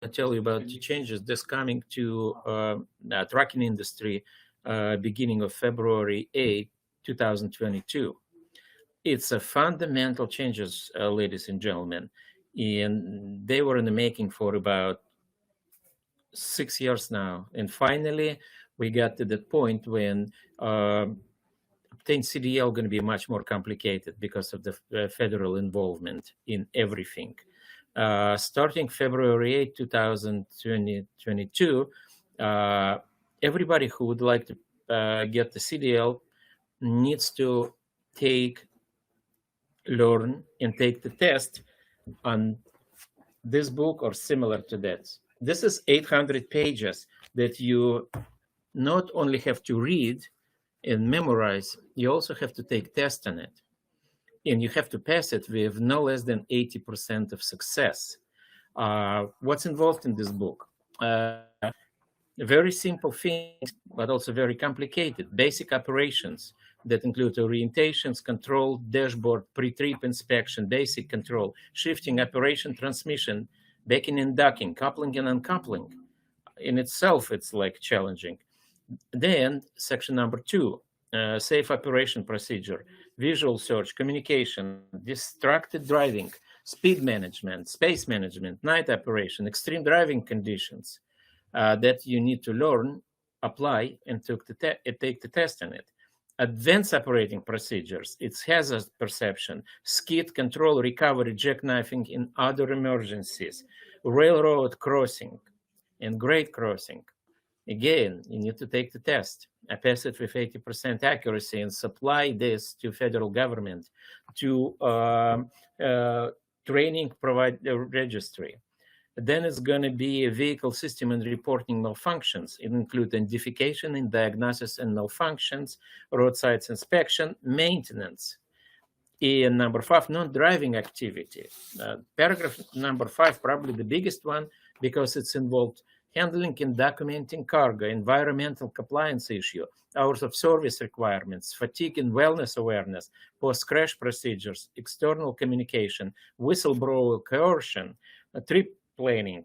to tell you about the changes that's coming to trucking industry beginning of February 8, 2022. It's a fundamental changes, ladies and gentlemen, and they were in the making for about 6 years now. And finally, we got to that point when obtain CDL going to be much more complicated because of the federal involvement in everything. Starting February 8, 2022, everybody who would like to get the CDL needs to learn and take the test on this book or similar to that. This is 800 pages that you not only have to read and memorize, you also have to take tests on it. And you have to pass it with no less than 80% of success. What's involved in this book? Very simple things, but also very complicated. Basic operations that include orientations, control, dashboard, pre-trip inspection, basic control, shifting, operation, transmission, backing and ducking, coupling and uncoupling. In itself, it's like challenging. Then section number 2, safe operation procedure, visual search, communication, distracted driving, speed management, space management, night operation, extreme driving conditions that you need to learn, apply, and take the test on it. Advanced operating procedures, it's hazard perception, skid control, recovery, jackknifing in other emergencies, railroad crossing, and grade crossing. Again, you need to take the test. I pass it with 80% accuracy and supply this to federal government to training provider registry. Then it's going to be a vehicle system and reporting malfunctions. It includes identification and diagnosis and malfunctions, roadside inspection, maintenance. And number 5, non-driving activity. Paragraph number 5, probably the biggest one because it's involved handling and documenting cargo, environmental compliance issue, hours of service requirements, fatigue and wellness awareness, post-crash procedures, external communication, whistleblower coercion, trip planning,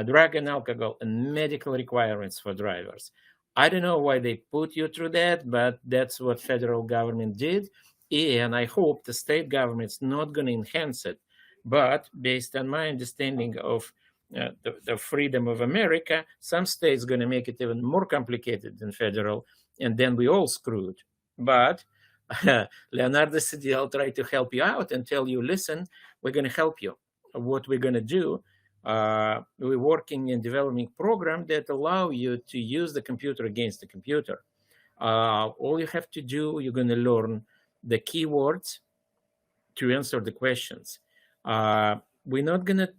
drug and alcohol, and medical requirements for drivers. I don't know why they put you through that, but that's what federal government did. And I hope the state government's not going to enhance it. But based on my understanding of the freedom of America, some states going to make it even more complicated than federal, and then we all screwed. But Leonardo CDL tried to help you out and tell you, listen, we're going to help you. What we're going to do, we're working in developing program that allow you to use the computer against the computer. All you have to do, you're going to learn the keywords to answer the questions. We're not going to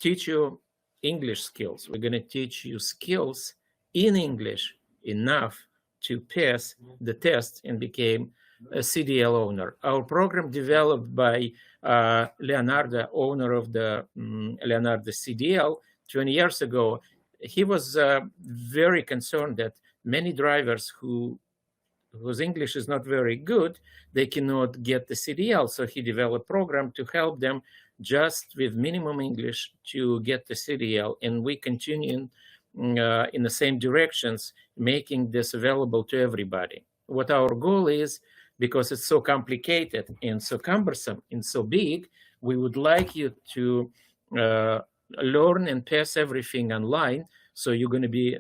teach you English skills. We're going to teach you skills in English enough to pass the test and become a CDL owner. Our program developed by Leonardo, owner of the Leonardo CDL 20 years ago. He was very concerned that many drivers whose English is not very good, they cannot get the CDL. So he developed a program to help them just with minimum English to get the CDL. And we continue in the same directions, making this available to everybody. What our goal is, because it's so complicated and so cumbersome and so big, we would like you to learn and pass everything online. So you're going to be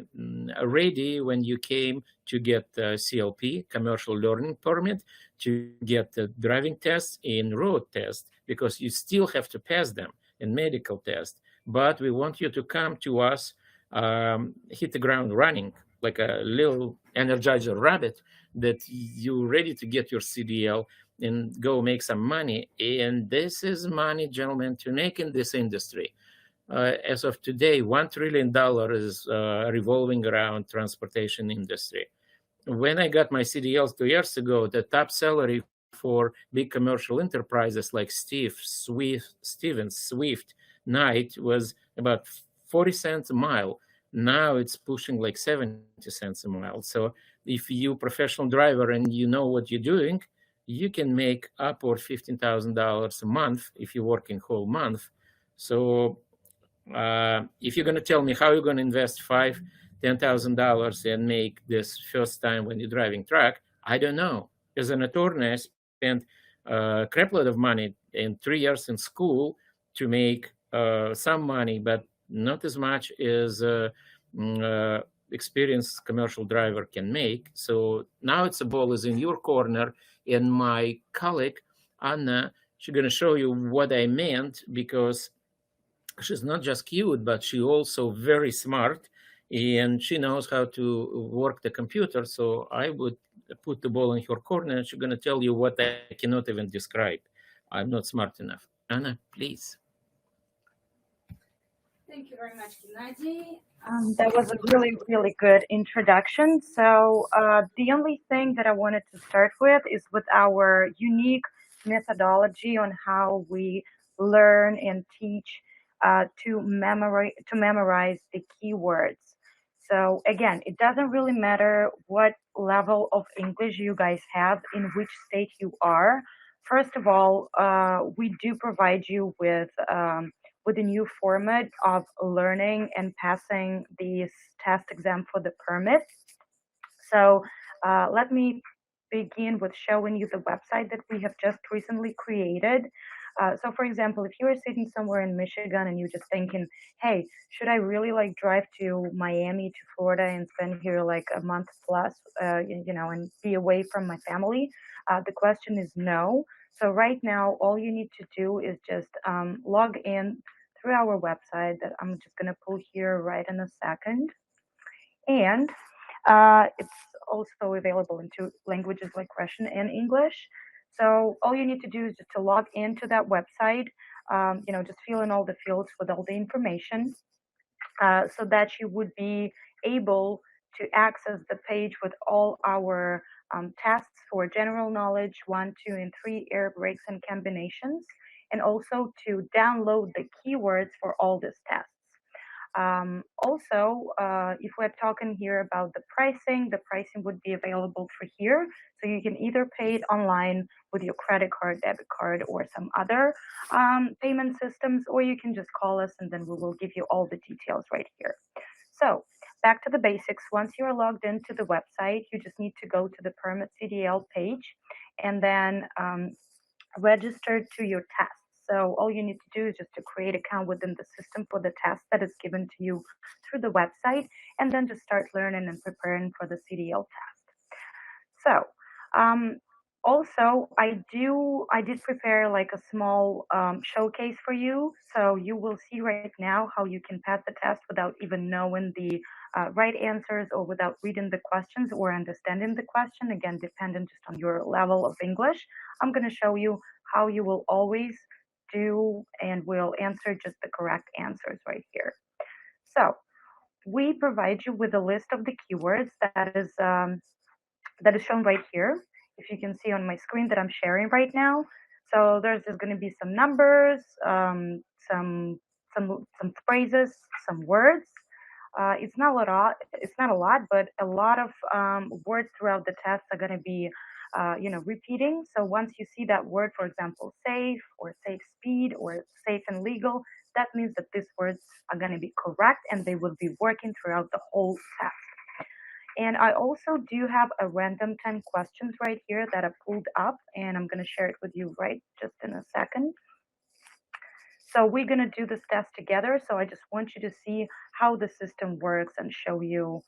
ready when you came to get the CLP, commercial learning permit, to get the driving test and road test, because you still have to pass them in medical test. But we want you to come to us, hit the ground running like a little Energizer rabbit, that you're ready to get your CDL and go make some money. And this is money, gentlemen, to make in this industry. As of today, $1 trillion is revolving around transportation industry. When I got my CDLs 2 years ago, the top salary for big commercial enterprises like Stevens, Swift, Knight was about 40 cents a mile. Now it's pushing like 70 cents a mile. So if you're a professional driver and you know what you're doing, you can make upward $15,000 a month if you're working whole month. So If you're going to tell me how you're going to invest $10,000 and make this first time when you're driving truck, I don't know. As an attorney, I spent a crap load of money in 3 years in school to make some money, but not as much as experienced commercial driver can make. So now it's the ball is in your corner, and my colleague Anna, she's going to show you what I meant, because she's not just cute, but she also very smart, and she knows how to work the computer. So I would put the ball in her corner, and she's going to tell you what I cannot even describe. I'm not smart enough. Anna, please. Thank you very much, Gennady. That was a really, really good introduction. So the only thing that I wanted to start with is with our unique methodology on how we learn and teach to memorize the keywords. So again, it doesn't really matter what level of English you guys have, in which state you are. First of all, we do provide you with a new format of learning and passing this test exam for the permit. So let me begin with showing you the website that we have just recently created. So for example, if you are sitting somewhere in Michigan and you're just thinking, hey, should I really like drive to Miami, to Florida, and spend here like a month plus, and be away from my family? The question is no. So right now, all you need to do is just log in through our website that I'm just going to pull here right in a second. And it's also available in 2 languages like Russian and English. So all you need to do is just to log into that website, just fill in all the fields with all the information so that you would be able to access the page with all our tests for general knowledge, 1, 2, and 3, air brakes and combinations, and also to download the keywords for all these tests. Also, if we're talking here about the pricing would be available for here. So you can either pay it online with your credit card, debit card, or some other payment systems, or you can just call us and then we will give you all the details right here. So back to the basics. Once you are logged into the website, you just need to go to the Permit CDL page and then register to your test. So all you need to do is just to create an account within the system for the test that is given to you through the website, and then just start learning and preparing for the CDL test. So also, I did prepare like a small showcase for you. So you will see right now how you can pass the test without even knowing the right answers or without reading the questions or understanding the question. Again, dependent just on your level of English. I'm going to show you how you will always do and will answer just the correct answers right here. So we provide you with a list of the keywords that is shown right here. If you can see on my screen that I'm sharing right now. So there's just going to be some numbers, some phrases, some words. It's not a lot, but a lot of words throughout the test are going to be repeating. So once you see that word, for example, safe or safe speed or safe and legal, that means that these words are going to be correct and they will be working throughout the whole test. And I also do have a random 10 questions right here that I pulled up, and I'm going to share it with you right just in a second. So we're going to do this test together. So I just want you to see how the system works and show you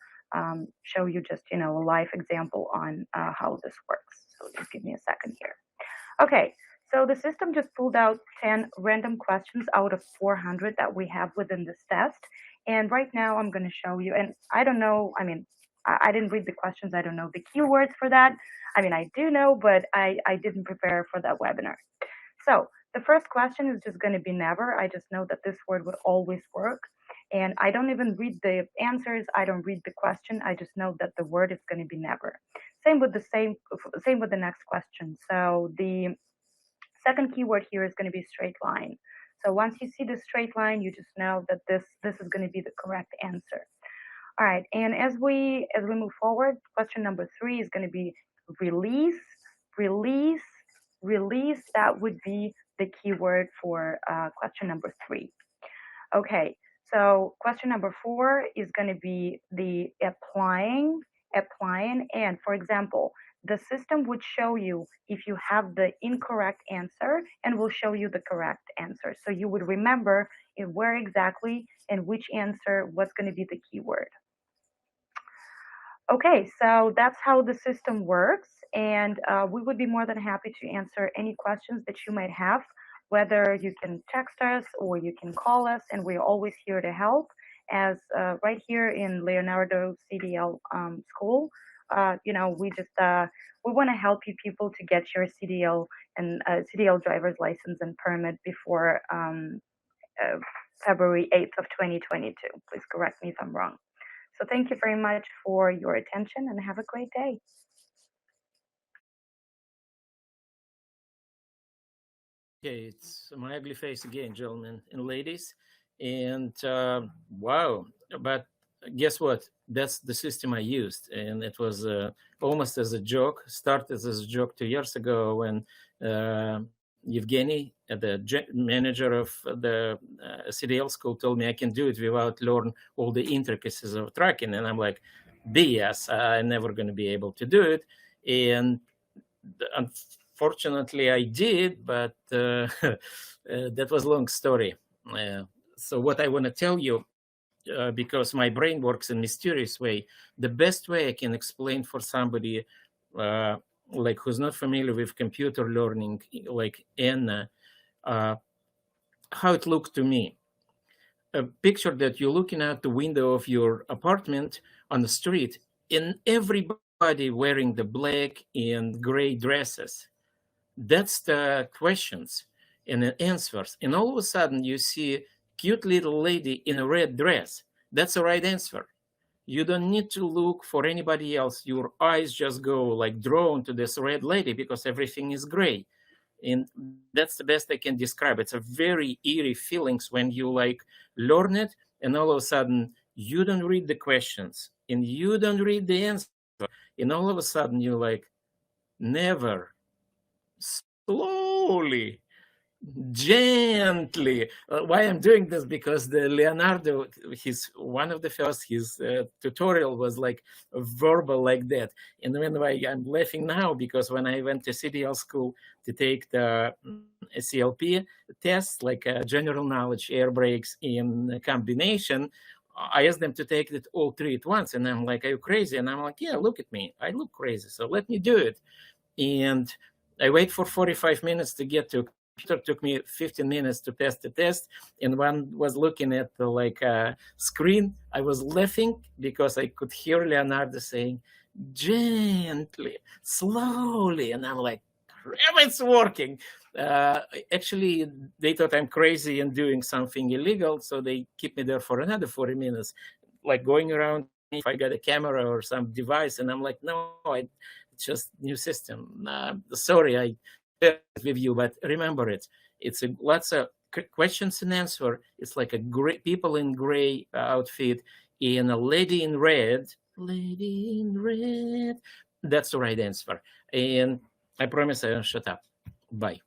just, a live example on how this works. So just give me a second here. Okay, so the system just pulled out 10 random questions out of 400 that we have within this test. And right now I'm going to show you, and I don't know, I didn't read the questions. I don't know the keywords for that. I do know, but I didn't prepare for that webinar. So the first question is just going to be never. I just know that this word would always work. And I don't even read the answers. I don't read the question. I just know that the word is going to be never. Same with the next question. So the second keyword here is going to be straight line. So once you see the straight line, you just know that this is going to be the correct answer. All right, and as we move forward, question number 3 is going to be release, release, release. That would be the keyword for question number 3. Okay, So question number 4 is going to be the applying, and for example, the system would show you if you have the incorrect answer and will show you the correct answer. So you would remember where exactly and which answer was going to be the keyword. Okay, so that's how the system works, and we would be more than happy to answer any questions that you might have, whether you can text us or you can call us, and we're always here to help. As right here in Leonardo CDL school, we want to help you people to get your CDL and CDL driver's license and permit before February 8th of 2022. Please correct me if I'm wrong. So thank you very much for your attention and have a great day. Okay, it's my ugly face again, gentlemen and ladies. And wow, but guess what? That's the system I used. And it was almost as a joke, started as a joke 2 years ago when Evgeny, the manager of the CDL school, told me I can do it without learn all the intricacies of tracking. And I'm like, BS, I'm never going to be able to do it. And unfortunately, I did, but that was a long story. So what I want to tell you, because my brain works in a mysterious way, the best way I can explain for somebody like who's not familiar with computer learning, like Anna, how it looked to me. A picture that you're looking at the window of your apartment on the street, and everybody wearing the black and gray dresses. That's the questions and the answers. And all of a sudden you see cute little lady in a red dress. That's the right answer. You don't need to look for anybody else. Your eyes just go like drawn to this red lady because everything is gray. And that's the best I can describe. It's a very eerie feelings when you like learn it and all of a sudden you don't read the questions and you don't read the answer. And all of a sudden you like never, slowly, gently. Why I'm doing this? Because the Leonardo, his one of the first, his tutorial was like verbal like that. And when I'm laughing now, because when I went to CDL school to take the CLP test, like general knowledge, air brakes in combination, I asked them to take it all 3 at once. And I'm like, are you crazy? And I'm like, yeah, look at me. I look crazy. So let me do it. And I wait for 45 minutes to get to computer. Took me 15 minutes to pass the test. And when I was looking at the screen, I was laughing because I could hear Leonardo saying, gently, slowly. And I'm like, it's working. Actually, they thought I'm crazy and doing something illegal. So they keep me there for another 40 minutes, like going around if I got a camera or some device. And I'm like, no, it's just new system. Sorry, I with you, but remember it. It's lots of questions and answer. It's like a great people in gray outfit and a lady in red. Lady in red. That's the right answer. And I promise I will shut up. Bye.